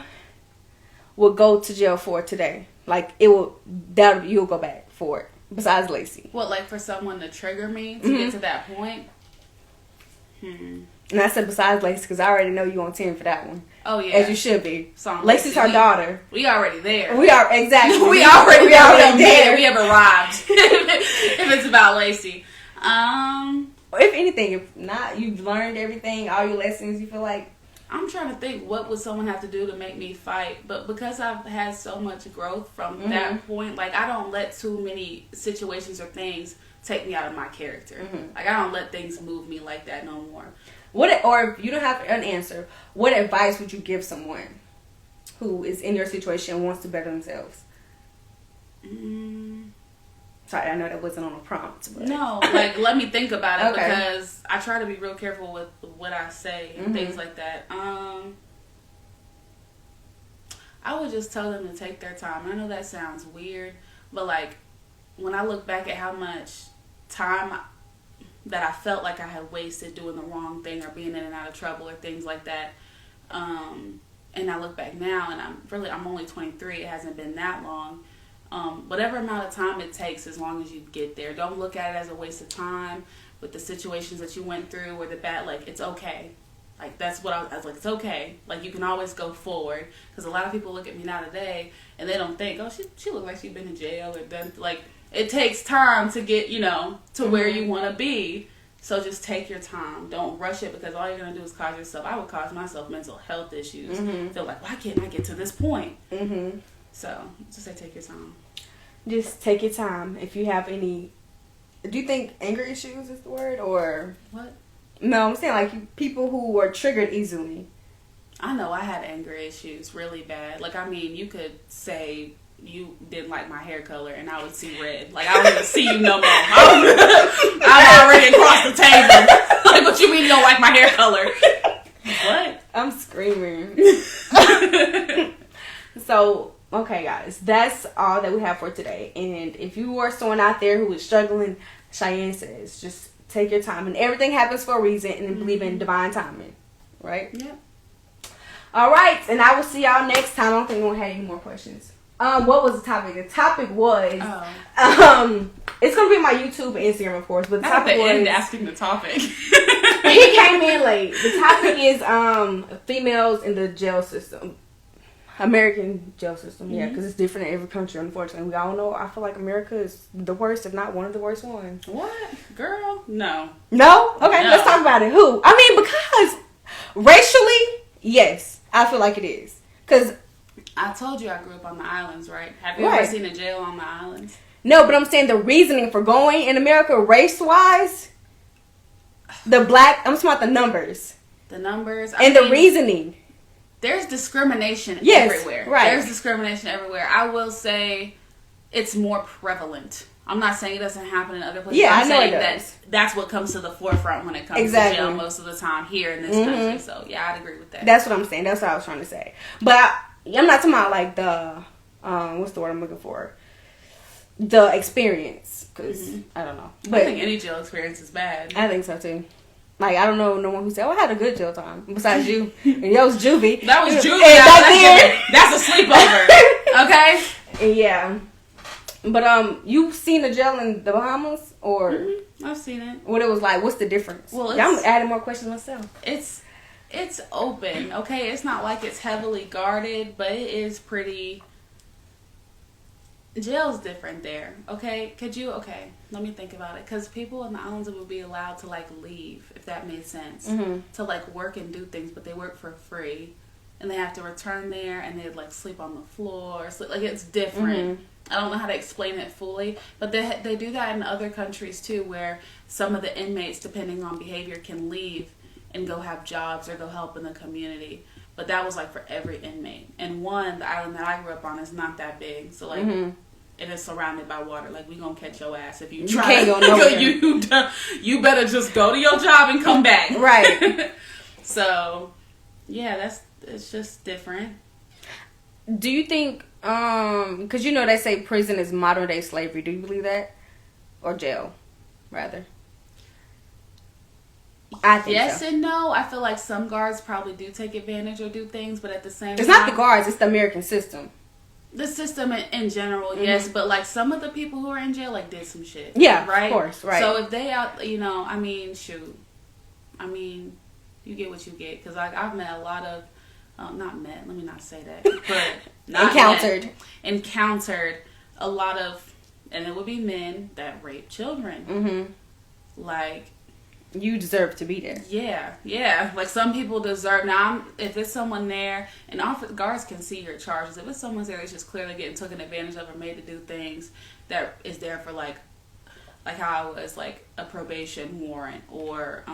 would go to jail for today? Like, you'll go back for it, besides Lacey. What, like for someone to trigger me to get to that point? And I said besides Lacey because I already know you on 10 for that one. Oh, yeah. As you should be. So Lacey's her daughter. We already there. We are, exactly. we already there. We have arrived. If it's about Lacey. If anything, if not, you've learned everything, all your lessons, you feel like. I'm trying to think, what would someone have to do to make me fight? But because I've had so much growth from that point, like, I don't let too many situations or things take me out of my character. Like, I don't let things move me like that no more. Or if you don't have an answer, what advice would you give someone who is in your situation and wants to better themselves? Sorry, I know that wasn't on a prompt. But. No, like, let me think about it because I try to be real careful with what I say and things like that. I would just tell them to take their time. I know that sounds weird, but, like, when I look back at how much time that I felt like I had wasted doing the wrong thing or being in and out of trouble or things like that, and I look back now and I'm only 23, it hasn't been that long, whatever amount of time it takes, as long as you get there. Don't look at it as a waste of time with the situations that you went through or the bad. Like, it's okay. Like, that's what I was like, it's okay. Like, you can always go forward. Because a lot of people look at me now today, and they don't think, oh, she looked like she'd been in jail. Or done. Like, it takes time to get, to where you want to be. So just take your time. Don't rush it, because all you're going to do is cause yourself. I would cause myself mental health issues. Feel like, why can't I get to this point? So, just say take your time. Just take your time. If you have any... Do you think anger issues is the word? Or... What? No, I'm saying like people who are triggered easily. I know I had anger issues really bad. Like, I mean, you could say you didn't like my hair color and I would see red. Like, I don't even see you no more. I'm already across the table. Like, what you mean you don't like my hair color? What? I'm screaming. So, okay, guys. That's all that we have for today. And if you are someone out there who is struggling, Cheyenne says, just take your time. And everything happens for a reason, and believe in divine timing. Right? Yep. All right. And I will see y'all next time. I don't think we have any more questions. What was the topic? The topic was, it's going to be my YouTube and Instagram, of course, but the topic was... end asking the topic. He came in late. The topic is females in the jail system. American jail system, yeah, because it's different in every country, unfortunately. We all know, I feel like America is the worst, if not one of the worst ones. What? Girl? No. No? Okay, No. let's talk about it. Who? I mean, because racially, yes, I feel like it is. Because... I told you I grew up on the islands, right? Have you ever seen a jail on the islands? No, but I'm saying the reasoning for going in America race-wise, the black, I'm talking about the numbers. The numbers. And the reasoning. There's discrimination everywhere. Right. There's discrimination everywhere. I will say it's more prevalent. I'm not saying it doesn't happen in other places. Yeah, I'm I know saying it does. that's what comes to the forefront when it comes to jail most of the time here in this country. So, yeah, I'd agree with that. That's what I'm saying. That's what I was trying to say. But I'm not talking about like the, what's the word I'm looking for? The experience. Because, I don't know. But I think any jail experience is bad. I think so too. Like, I don't know no one who said, oh, I had a good jail time. Besides you. And that was Juvie. That was Juvie. That's a sleepover. Okay? Yeah. But, you've seen the jail in the Bahamas? Or I've seen it. What it was like? What's the difference? Well, I'm adding more questions myself. It's open, okay? It's not like it's heavily guarded, but it is pretty... Jail's different there, okay? Let me think about it. Because people in the islands would be allowed to, like, leave, if that made sense. To, like, work and do things, but they work for free. And they have to return there, and they'd, like, sleep on the floor. Like, it's different. I don't know how to explain it fully. But they do that in other countries, too, where some of the inmates, depending on behavior, can leave and go have jobs or go help in the community. But that was, like, for every inmate. And the island that I grew up on is not that big. So, like, it is surrounded by water. Like, we gonna catch your ass if you try to go nowhere. You better just go to your job and come back. Right. So, yeah, it's just different. Do you think, because they say prison is modern day slavery. Do you believe that? Or jail, rather? I think yes so. And no. I feel like some guards probably do take advantage or do things, but at the same time... It's not the guards, it's the American system. The system in general, yes, but like some of the people who are in jail, like, did some shit. Yeah, right? Of course, right. So if they out, I mean, shoot. I mean, you get what you get. Because I've met a lot of, not met, let me not say that, but encountered a lot of, and it would be men that rape children. Like, you deserve to be there. Yeah. Like, some people deserve... Now, if it's someone there, and guards can see your charges. If it's someone there that's just clearly getting taken advantage of or made to do things that is there for, like how I was, like, a probation warrant or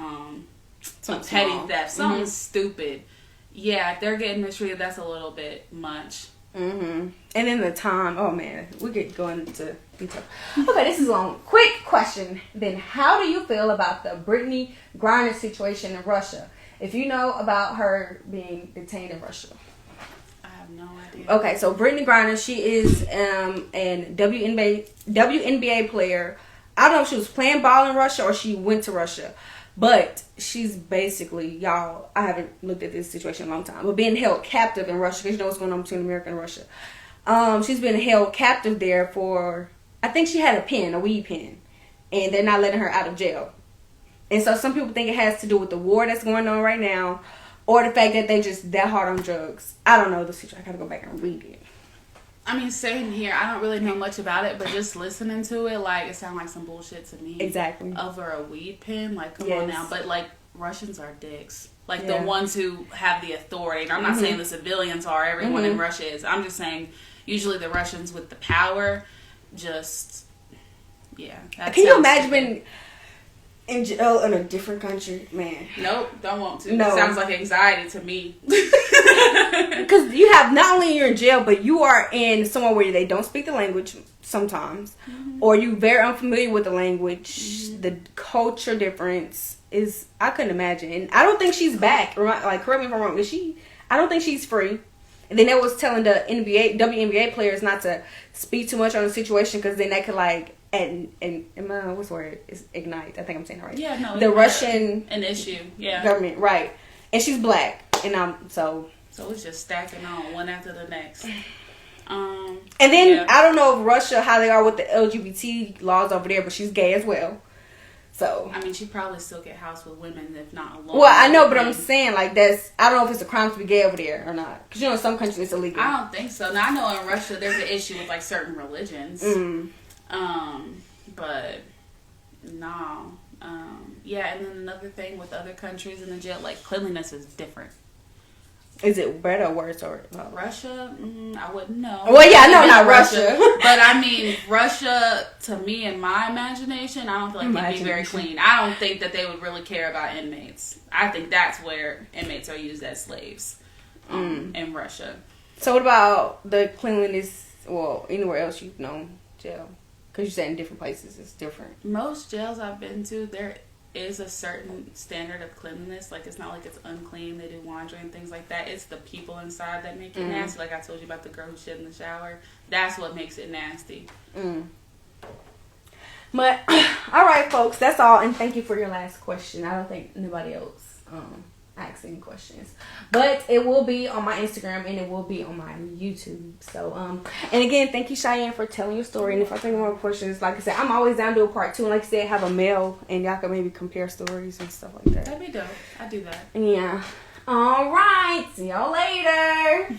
some petty theft, something stupid. Yeah, if they're getting mistreated, that's a little bit much. And then the time, oh man, we get going into detail. Okay, this is long. Quick question. Then, how do you feel about the Brittany Griner situation in Russia? If you know about her being detained in Russia. I have no idea. Okay, so Brittany Griner, she is an WNBA player. I don't know if she was playing ball in Russia or she went to Russia. But she's basically, y'all, I haven't looked at this situation in a long time, but being held captive in Russia, because you know what's going on between America and Russia. She's been held captive there for, I think she had a weed pen, and they're not letting her out of jail. And so some people think it has to do with the war that's going on right now, or the fact that they just that hard on drugs. I don't know the situation. I gotta go back and read it. I mean, same here. I don't really know much about it, but just listening to it, like, it sounds like some bullshit to me. Exactly. Over a weed pen, like, come Yes. on now. But, like, Russians are dicks. Like, Yeah. the ones who have the authority. And I'm not saying the civilians are. Everyone in Russia is. I'm just saying, usually the Russians with the power, just, yeah. That Can you sounds imagine stupid. being in jail in a different country, man? Nope, don't want to. No. Sounds like anxiety to me. Because you have not only you're in jail, but you are in somewhere where they don't speak the language sometimes, or you very unfamiliar with the language. The culture difference is, I couldn't imagine. And I don't think she's back. Like, correct me if I'm wrong. Is she? I don't think she's free. And then they was telling the WNBA players not to speak too much on the situation because then that could like what's the word? It's ignite. I think I'm saying it right. Yeah, no. The Russian an issue. Yeah. government, right? And she's black, and so. So it's just stacking on one after the next. And then I don't know if Russia how they are with the LGBT laws over there, but she's gay as well. So I mean, she probably still get house with women, if not alone. well, I know, but I'm saying like that's I don't know if it's a crime to be gay over there or not, because you know in some countries it's illegal. I don't think so. Now I know in Russia there's an issue with like certain religions. But no. Yeah, and then another thing with other countries in the jail, like cleanliness is different. Is it better or worse or no? Russia, I wouldn't know. Well, yeah, I know not Russia. But I mean, Russia, to me, in my imagination, I don't feel like they'd be very clean. I don't think that they would really care about inmates. I think that's where inmates are used as slaves in Russia. So what about the cleanliness? Well, anywhere else you've known jail? Because you said in different places it's different. Most jails I've been to, there is a certain standard of cleanliness. Like, it's not like it's unclean. They do laundry and things like that. It's the people inside that make it nasty. Like I told you about the girl who shit in the shower. That's what makes it nasty. But all right, folks, that's all. And thank you for your last question. I don't think anybody else asked any questions, but it will be on my Instagram and it will be on my YouTube. So and again, thank you, Cheyenne, for telling your story. And if I think of more questions, like I said, I'm always down to do a part 2. And like I said, have a mail and y'all can maybe compare stories and stuff like that. That'd be dope. I do that. Yeah. All right. See y'all later.